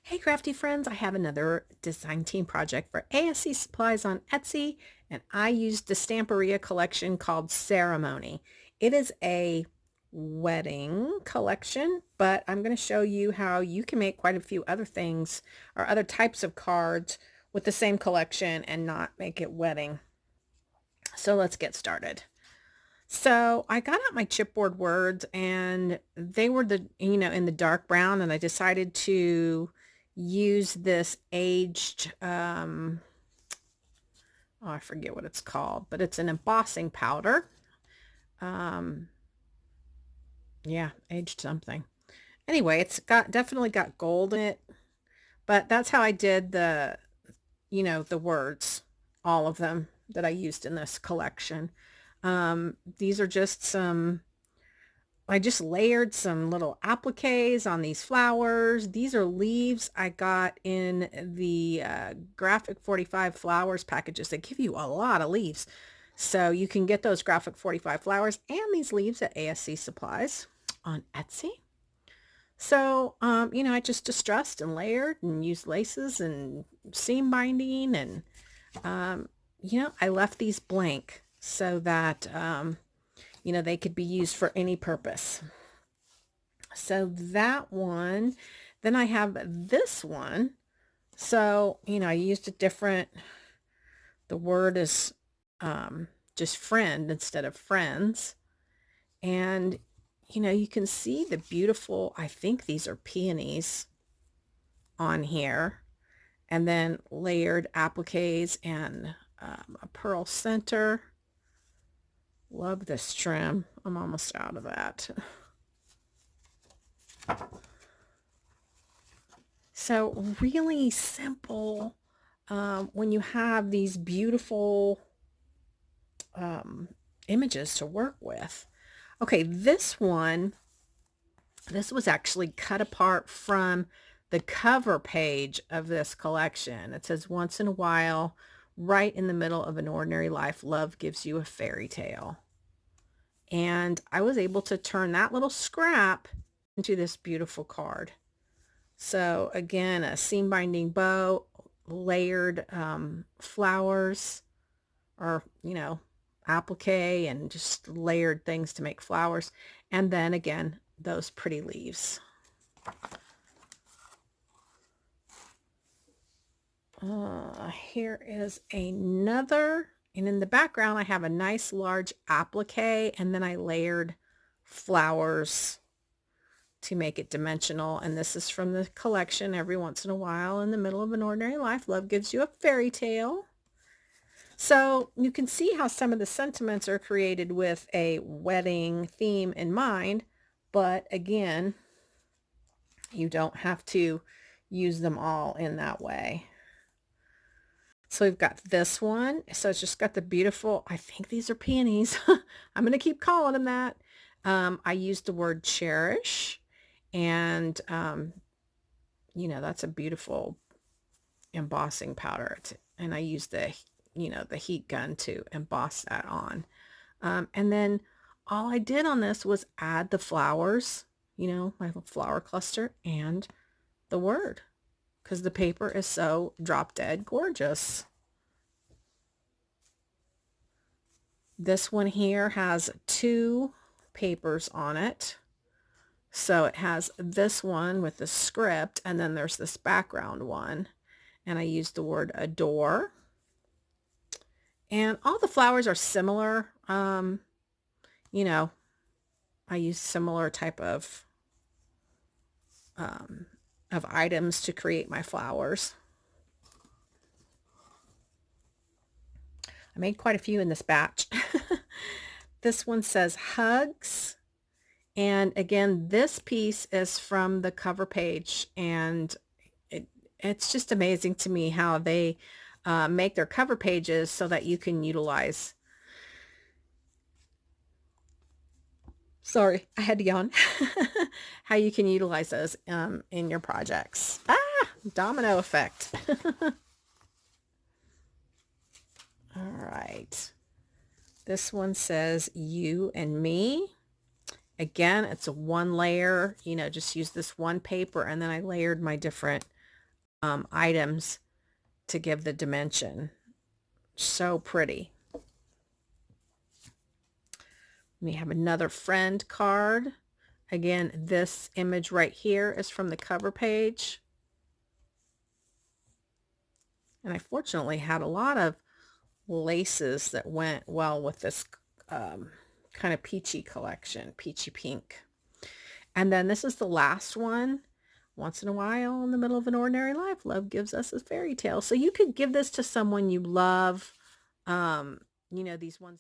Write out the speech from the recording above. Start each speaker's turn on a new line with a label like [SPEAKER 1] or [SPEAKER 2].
[SPEAKER 1] Hey crafty friends, I have another design team project for ASC Supplies on Etsy, and I used the Stamperia collection called Ceremony. It is a wedding collection, but I'm going to show you how you can make quite a few other things or other types of cards with the same collection and not make it wedding. So let's get started. So I got out my chipboard words and they were in the dark brown, and I decided to use this aged, oh, I forget what it's called, but it's an embossing powder. Um, yeah, aged something. Anyway, definitely got gold in it, but that's how I did the words, all of them that I used in this collection. These are just I just layered some little appliques on these flowers. These are leaves I got in the Graphic 45 flowers packages. They give you a lot of leaves. So you can get those Graphic 45 flowers and these leaves at ASC Supplies on Etsy. So, I just distressed and layered and used laces and seam binding, and, I left these blank so that, they could be used for any purpose. So that one, then I have this one. So, I used a different, the word is just friend instead of friends. And, you can see the beautiful, I think these are peonies on here. And then layered appliques and a pearl center. Love this trim. I'm almost out of that. So really simple when you have these beautiful images to work with. Okay, this was actually cut apart from the cover page of this collection. It says, "Once in a while, right in the middle of an ordinary life, love gives you a fairy tale." And I was able to turn that little scrap into this beautiful card. So again, a seam binding bow, layered flowers, or, applique, and just layered things to make flowers. And then again, those pretty leaves. Here is another, and in the background I have a nice large applique, and then I layered flowers to make it dimensional. And this is from the collection, Every Once in a While, in the Middle of an Ordinary Life, Love Gives You a Fairy Tale. So you can see how some of the sentiments are created with a wedding theme in mind, but again, you don't have to use them all in that way. So we've got this one. So it's just got the beautiful, I think these are peonies. I'm going to keep calling them that. I used the word cherish, and, that's a beautiful embossing powder. And I used the heat gun to emboss that on. And then all I did on this was add the flowers, my little flower cluster, and the word, because the paper is so drop dead gorgeous. This one here has two papers on it. So it has this one with the script, and then there's this background one. And I used the word adore. And all the flowers are similar. I use similar type of items to create my flowers. I made quite a few in this batch. This one says hugs. And again, this piece is from the cover page, and it's just amazing to me how they make their cover pages so that you can utilize. Sorry, I had to yawn. How you can utilize those in your projects. Domino effect. All right. This one says you and me. Again, it's a one layer, just use this one paper, and then I layered my different items to give the dimension. So pretty. We have another friend card. Again, this image right here is from the cover page. And I fortunately had a lot of laces that went well with this kind of peachy collection, peachy pink. And then this is the last one. Once in a while, in the middle of an ordinary life, love gives us a fairy tale. So you could give this to someone you love. You know, these ones.